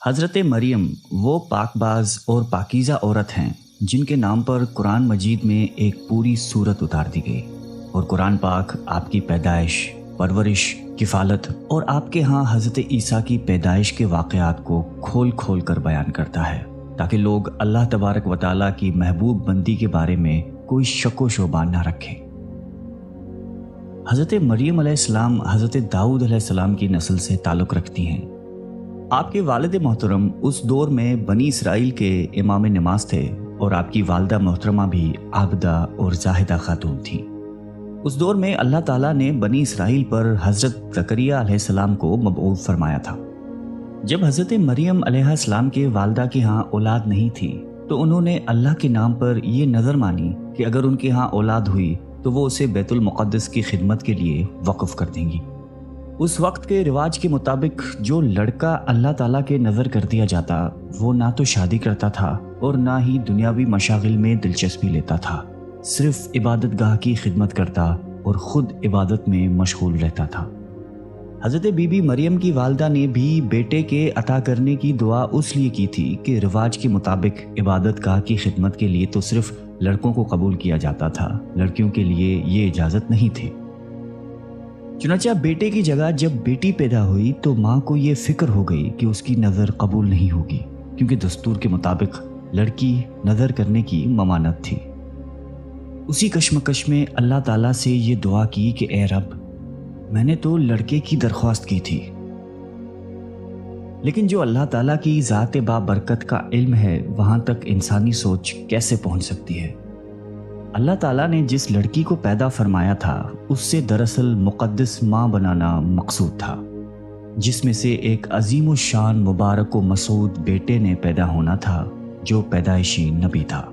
حضرت مریم وہ پاکباز اور پاکیزہ عورت ہیں جن کے نام پر قرآن مجید میں ایک پوری سورت اتار دی گئی، اور قرآن پاک آپ کی پیدائش، پرورش، کفالت اور آپ کے ہاں حضرت عیسیٰ کی پیدائش کے واقعات کو کھول کھول کر بیان کرتا ہے تاکہ لوگ اللہ تبارک و تعالیٰ کی محبوب بندی کے بارے میں کوئی شک و شبہ نہ رکھیں۔ حضرت مریم علیہ السلام حضرت داؤد علیہ السلام کی نسل سے تعلق رکھتی ہیں۔ آپ کے والد محترم اس دور میں بنی اسرائیل کے امام نماز تھے اور آپ کی والدہ محترمہ بھی عابدہ اور زاہدہ خاتون تھیں۔ اس دور میں اللہ تعالیٰ نے بنی اسرائیل پر حضرت زکریا علیہ السلام کو مبعوث فرمایا تھا۔ جب حضرت مریم علیہ السلام کے والدہ کے ہاں اولاد نہیں تھی تو انہوں نے اللہ کے نام پر یہ نظر مانی کہ اگر ان کے ہاں اولاد ہوئی تو وہ اسے بیت المقدس کی خدمت کے لیے وقف کر دیں گی۔ اس وقت کے رواج کے مطابق جو لڑکا اللہ تعالیٰ کے نظر کر دیا جاتا وہ نہ تو شادی کرتا تھا اور نہ ہی دنیاوی مشاغل میں دلچسپی لیتا تھا، صرف عبادت گاہ کی خدمت کرتا اور خود عبادت میں مشغول رہتا تھا۔ حضرت بی بی مریم کی والدہ نے بھی بیٹے کے عطا کرنے کی دعا اس لیے کی تھی کہ رواج کے مطابق عبادت گاہ کی خدمت کے لیے تو صرف لڑکوں کو قبول کیا جاتا تھا، لڑکیوں کے لیے یہ اجازت نہیں تھی۔ چنانچہ بیٹے کی جگہ جب بیٹی پیدا ہوئی تو ماں کو یہ فکر ہو گئی کہ اس کی نظر قبول نہیں ہوگی، کیونکہ دستور کے مطابق لڑکی نظر کرنے کی ممانعت تھی۔ اسی کشمکش میں اللہ تعالیٰ سے یہ دعا کی کہ اے رب، میں نے تو لڑکے کی درخواست کی تھی، لیکن جو اللہ تعالیٰ کی ذات بابرکت کا علم ہے وہاں تک انسانی سوچ کیسے پہنچ سکتی ہے؟ اللہ تعالیٰ نے جس لڑکی کو پیدا فرمایا تھا اس سے دراصل مقدس ماں بنانا مقصود تھا، جس میں سے ایک عظیم الشان مبارک و مسعود بیٹے نے پیدا ہونا تھا جو پیدائشی نبی تھا۔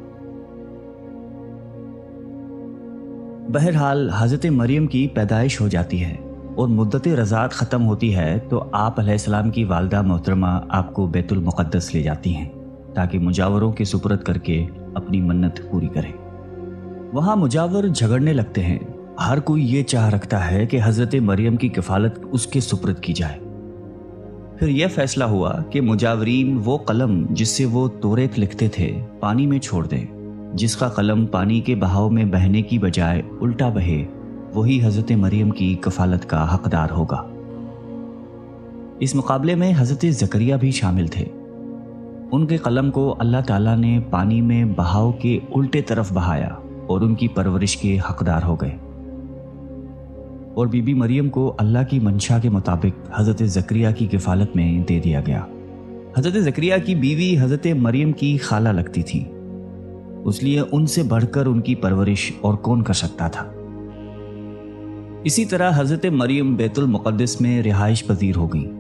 بہرحال حضرت مریم کی پیدائش ہو جاتی ہے اور مدت رضاعت ختم ہوتی ہے تو آپ علیہ السلام کی والدہ محترمہ آپ کو بیت المقدس لے جاتی ہیں تاکہ مجاوروں کے سپرد کر کے اپنی منت پوری کریں۔ وہاں مجاور جھگڑنے لگتے ہیں، ہر کوئی یہ چاہ رکھتا ہے کہ حضرت مریم کی کفالت اس کے سپرد کی جائے۔ پھر یہ فیصلہ ہوا کہ مجاورین وہ قلم جس سے وہ توریت لکھتے تھے پانی میں چھوڑ دیں، جس کا قلم پانی کے بہاؤ میں بہنے کی بجائے الٹا بہے وہی حضرت مریم کی کفالت کا حقدار ہوگا۔ اس مقابلے میں حضرت زکریا بھی شامل تھے۔ ان کے قلم کو اللہ تعالیٰ نے پانی میں بہاؤ کے الٹے طرف بہایا اور ان کی پرورش کے حقدار ہو گئے، اور بی بی مریم کو اللہ کی منشا کے مطابق حضرت زکریا کی کفالت میں دے دیا گیا۔ حضرت زکریا کی بیوی حضرت مریم کی خالہ لگتی تھی، اس لیے ان سے بڑھ کر ان کی پرورش اور کون کر سکتا تھا۔ اسی طرح حضرت مریم بیت المقدس میں رہائش پذیر ہو گئی۔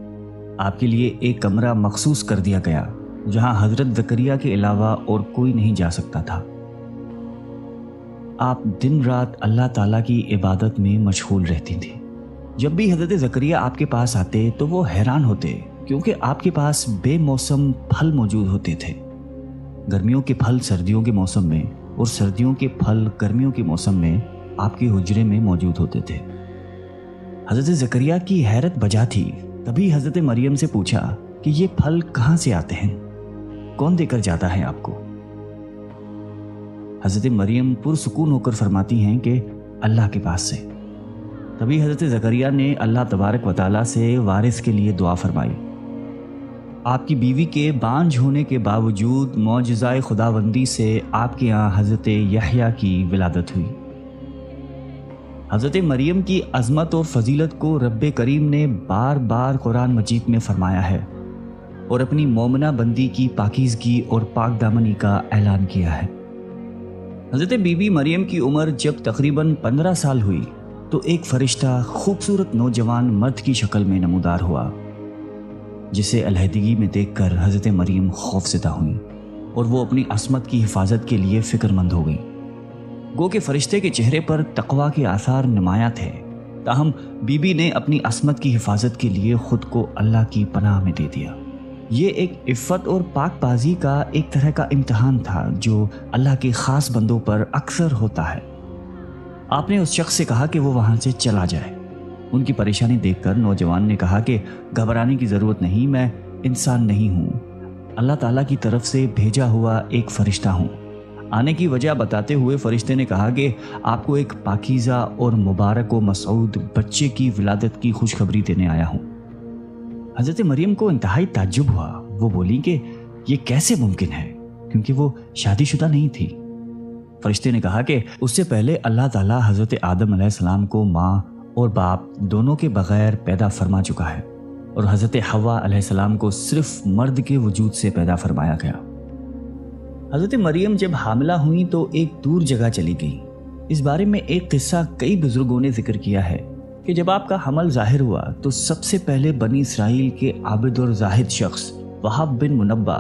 آپ کے لیے ایک کمرہ مخصوص کر دیا گیا جہاں حضرت زکریا کے علاوہ اور کوئی نہیں جا سکتا تھا۔ آپ دن رات اللہ تعالیٰ کی عبادت میں مشغول رہتی تھیں۔ جب بھی حضرت زکریا آپ کے پاس آتے تو وہ حیران ہوتے کیونکہ آپ کے پاس بے موسم پھل موجود ہوتے تھے۔ گرمیوں کے پھل سردیوں کے موسم میں اور سردیوں کے پھل گرمیوں کے موسم میں آپ کے حجرے میں موجود ہوتے تھے۔ حضرت زکریا کی حیرت بجا تھی، تبھی حضرت مریم سے پوچھا کہ یہ پھل کہاں سے آتے ہیں، کون دے کر جاتا ہے آپ کو؟ حضرت مریم پرسکون ہو کر فرماتی ہیں کہ اللہ کے پاس سے۔ تبھی حضرت زکریا نے اللہ تبارک و تعالیٰ سے وارث کے لیے دعا فرمائی۔ آپ کی بیوی کے بانجھ ہونے کے باوجود معجزۂ خداوندی سے آپ کے یہاں حضرت یحییٰ کی ولادت ہوئی۔ حضرت مریم کی عظمت اور فضیلت کو رب کریم نے بار بار قرآن مجید میں فرمایا ہے اور اپنی مومنہ بندی کی پاکیزگی اور پاک دامنی کا اعلان کیا ہے۔ حضرت بی بی مریم کی عمر جب تقریباً 15 سال ہوئی تو ایک فرشتہ خوبصورت نوجوان مرد کی شکل میں نمودار ہوا، جسے علیحدگی میں دیکھ کر حضرت مریم خوفزدہ ہوئیں اور وہ اپنی عصمت کی حفاظت کے لیے فکر مند ہو گئیں۔ گو کہ فرشتے کے چہرے پر تقویٰ کے آثار نمایاں تھے، تاہم بی بی نے اپنی عصمت کی حفاظت کے لیے خود کو اللہ کی پناہ میں دے دیا۔ یہ ایک عفت اور پاک بازی کا ایک طرح کا امتحان تھا جو اللہ کے خاص بندوں پر اکثر ہوتا ہے۔ آپ نے اس شخص سے کہا کہ وہ وہاں سے چلا جائے۔ ان کی پریشانی دیکھ کر نوجوان نے کہا کہ گھبرانے کی ضرورت نہیں، میں انسان نہیں ہوں، اللہ تعالیٰ کی طرف سے بھیجا ہوا ایک فرشتہ ہوں۔ آنے کی وجہ بتاتے ہوئے فرشتے نے کہا کہ آپ کو ایک پاکیزہ اور مبارک و مسعود بچے کی ولادت کی خوشخبری دینے آیا ہوں۔ حضرت مریم کو انتہائی تعجب ہوا۔ وہ بولی کہ یہ کیسے ممکن ہے، کیونکہ وہ شادی شدہ نہیں تھی۔ فرشتے نے کہا کہ اس سے پہلے اللہ تعالیٰ حضرت آدم علیہ السلام کو ماں اور باپ دونوں کے بغیر پیدا فرما چکا ہے، اور حضرت حوا علیہ السلام کو صرف مرد کے وجود سے پیدا فرمایا گیا۔ حضرت مریم جب حاملہ ہوئیں تو ایک دور جگہ چلی گئیں۔ اس بارے میں ایک قصہ کئی بزرگوں نے ذکر کیا ہے کہ جب آپ کا حمل ظاہر ہوا تو سب سے پہلے بنی اسرائیل کے عابد اور زاہد شخص وہب بن منبع،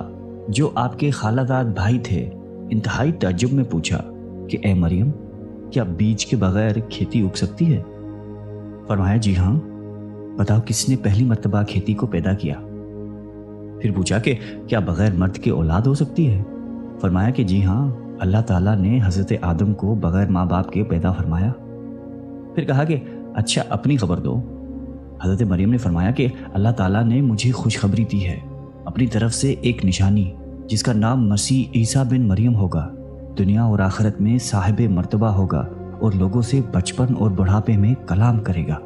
جو آپ کے خالہ داد بھائی تھے، انتہائی تعجب میں پوچھا کہ اے مریم، کیا بیج کے بغیر کھیتی اگ سکتی ہے؟ فرمایا جی ہاں، بتاؤ کس نے پہلی مرتبہ کھیتی کو پیدا کیا؟ پھر پوچھا کہ کیا بغیر مرد کے اولاد ہو سکتی ہے؟ فرمایا کہ جی ہاں، اللہ تعالیٰ نے حضرت آدم کو بغیر ماں باپ کے پیدا فرمایا۔ پھر کہا کہ اچھا اپنی خبر دو۔ حضرت مریم نے فرمایا کہ اللہ تعالیٰ نے مجھے خوشخبری دی ہے اپنی طرف سے ایک نشانی، جس کا نام مسیح عیسیٰ بن مریم ہوگا، دنیا اور آخرت میں صاحب مرتبہ ہوگا اور لوگوں سے بچپن اور بڑھاپے میں کلام کرے گا۔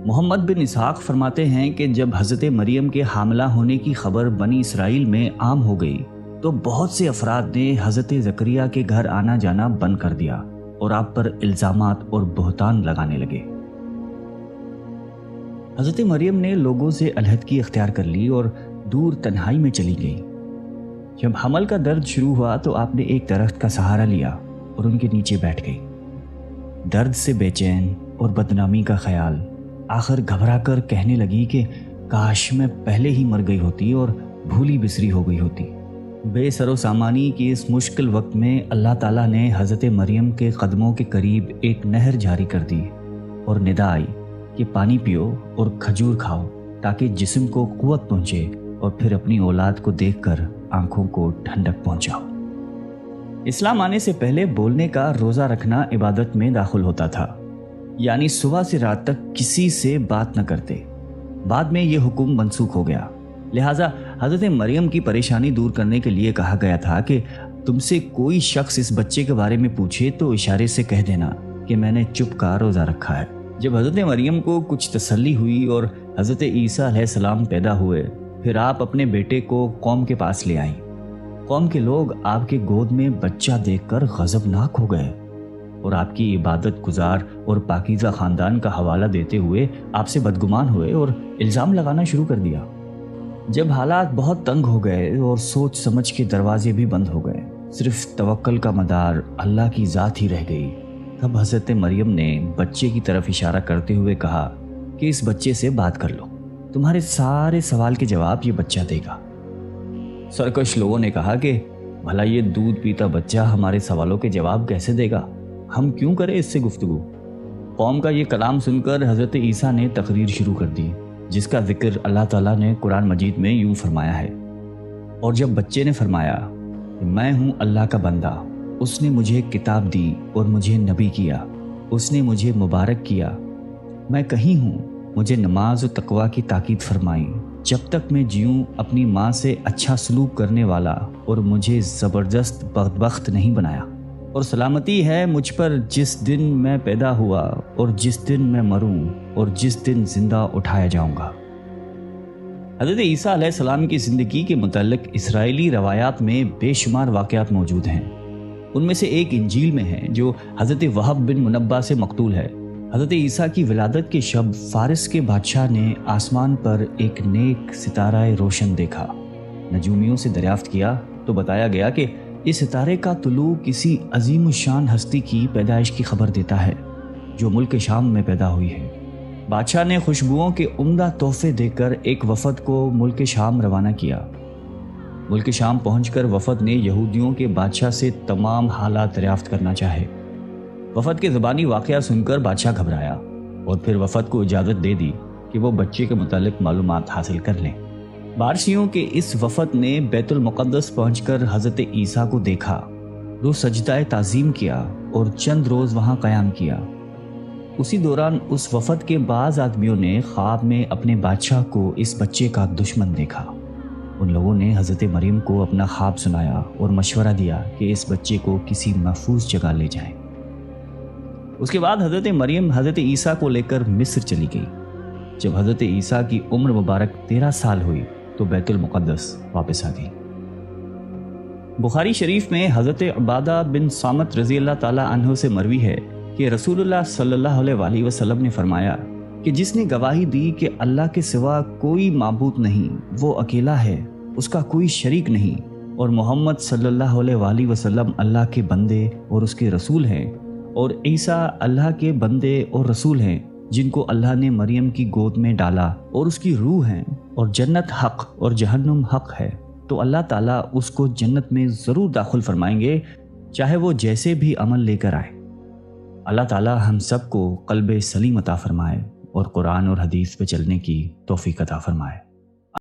محمد بن اسحاق فرماتے ہیں کہ جب حضرت مریم کے حاملہ ہونے کی خبر بنی اسرائیل میں عام ہو گئی تو بہت سے افراد نے حضرت زکریا کے گھر آنا جانا بند کر دیا اور آپ پر الزامات اور بہتان لگانے لگے۔ حضرت مریم نے لوگوں سے علیحدگی اختیار کر لی اور دور تنہائی میں چلی گئی۔ جب حمل کا درد شروع ہوا تو آپ نے ایک درخت کا سہارا لیا اور ان کے نیچے بیٹھ گئی۔ درد سے بے چین اور بدنامی کا خیال، آخر گھبرا کر کہنے لگی کہ کاش میں پہلے ہی مر گئی ہوتی اور بھولی بسری ہو گئی ہوتی۔ بے سر و سامانی کی اس مشکل وقت میں اللہ تعالیٰ نے حضرت مریم کے قدموں کے قریب ایک نہر جاری کر دی اور ندا آئی کہ پانی پیو اور کھجور کھاؤ تاکہ جسم کو قوت پہنچے اور پھر اپنی اولاد کو دیکھ کر آنکھوں کو ٹھنڈک پہنچاؤ۔ اسلام آنے سے پہلے بولنے کا روزہ رکھنا عبادت میں داخل ہوتا تھا، یعنی صبح سے رات تک کسی سے بات نہ کرتے۔ بعد میں یہ حکم منسوخ ہو گیا، لہٰذا حضرت مریم کی پریشانی دور کرنے کے لیے کہا گیا تھا کہ تم سے کوئی شخص اس بچے کے بارے میں پوچھے تو اشارے سے کہہ دینا کہ میں نے چپ کا روزہ رکھا ہے۔ جب حضرت مریم کو کچھ تسلی ہوئی اور حضرت عیسیٰ علیہ السلام پیدا ہوئے، پھر آپ اپنے بیٹے کو قوم کے پاس لے آئیں۔ قوم کے لوگ آپ کے گود میں بچہ دیکھ کر غضبناک ہو گئے اور آپ کی عبادت گزار اور پاکیزہ خاندان کا حوالہ دیتے ہوئے آپ سے بدگمان ہوئے اور الزام لگانا شروع کر دیا۔ جب حالات بہت تنگ ہو گئے اور سوچ سمجھ کے دروازے بھی بند ہو گئے، صرف توکل کا مدار اللہ کی ذات ہی رہ گئی، تب حضرت مریم نے بچے کی طرف اشارہ کرتے ہوئے کہا کہ اس بچے سے بات کر لو، تمہارے سارے سوال کے جواب یہ بچہ دے گا۔ سرکش لوگوں نے کہا کہ بھلا یہ دودھ پیتا بچہ ہمارے سوالوں کے جواب کیسے دے گا، ہم کیوں کریں اس سے گفتگو؟ قوم کا یہ کلام سن کر حضرت عیسیٰ نے تقریر شروع کر دی، جس کا ذکر اللہ تعالیٰ نے قرآن مجید میں یوں فرمایا ہے، اور جب بچے نے فرمایا میں ہوں اللہ کا بندہ، اس نے مجھے کتاب دی اور مجھے نبی کیا، اس نے مجھے مبارک کیا، میں کہیں ہوں، مجھے نماز و تقوی کی تاکید فرمائی، جب تک میں جیوں اپنی ماں سے اچھا سلوک کرنے والا، اور مجھے زبردست بدبخت نہیں بنایا، اور سلامتی ہے مجھ پر جس دن میں پیدا ہوا اور جس دن میں مروں اور جس دن زندہ اٹھایا جاؤں گا۔ حضرت عیسیٰ علیہ السلام کی زندگی کے متعلق اسرائیلی روایات میں بے شمار واقعات موجود ہیں۔ ان میں سے ایک انجیل میں ہے جو حضرت وہب بن منبع سے مقتول ہے۔ حضرت عیسیٰ کی ولادت کے شب فارس کے بادشاہ نے آسمان پر ایک نیک ستارہ روشن دیکھا۔ نجومیوں سے دریافت کیا تو بتایا گیا کہ اس ستارے کا طلوع کسی عظیم الشان ہستی کی پیدائش کی خبر دیتا ہے جو ملک شام میں پیدا ہوئی ہے۔ بادشاہ نے خوشبوؤں کے عمدہ تحفے دے کر ایک وفد کو ملک شام روانہ کیا۔ ملک شام پہنچ کر وفد نے یہودیوں کے بادشاہ سے تمام حالات دریافت کرنا چاہے۔ وفد کے زبانی واقعہ سن کر بادشاہ گھبرایا اور پھر وفد کو اجازت دے دی کہ وہ بچے کے متعلق معلومات حاصل کر لیں۔ بارسیوں کے اس وفد نے بیت المقدس پہنچ کر حضرت عیسیٰ کو دیکھا، رو سجدہ تعظیم کیا اور چند روز وہاں قیام کیا۔ اسی دوران اس وفد کے بعض آدمیوں نے خواب میں اپنے بادشاہ کو اس بچے کا دشمن دیکھا۔ ان لوگوں نے حضرت مریم کو اپنا خواب سنایا اور مشورہ دیا کہ اس بچے کو کسی محفوظ جگہ لے جائیں۔ اس کے بعد حضرت مریم حضرت عیسیٰ کو لے کر مصر چلی گئی۔ جب حضرت عیسیٰ کی عمر مبارک 13 سال ہوئی تو بیت المقدس واپس آ گئی۔ بخاری شریف میں حضرت عبادہ بن صامت رضی اللہ تعالی عنہ سے مروی ہے کہ رسول اللہ صلی اللہ علیہ وآلہ وسلم نے فرمایا کہ جس نے گواہی دی کہ اللہ کے سوا کوئی معبود نہیں، وہ اکیلا ہے، اس کا کوئی شریک نہیں، اور محمد صلی اللہ علیہ وآلہ وسلم اللہ کے بندے اور اس کے رسول ہیں، اور عیسیٰ اللہ کے بندے اور رسول ہیں جن کو اللہ نے مریم کی گود میں ڈالا اور اس کی روح ہیں، اور جنت حق اور جہنم حق ہے، تو اللہ تعالیٰ اس کو جنت میں ضرور داخل فرمائیں گے، چاہے وہ جیسے بھی عمل لے کر آئے۔ اللہ تعالیٰ ہم سب کو قلب سلیم عطا فرمائے اور قرآن اور حدیث پہ چلنے کی توفیق عطا فرمائے۔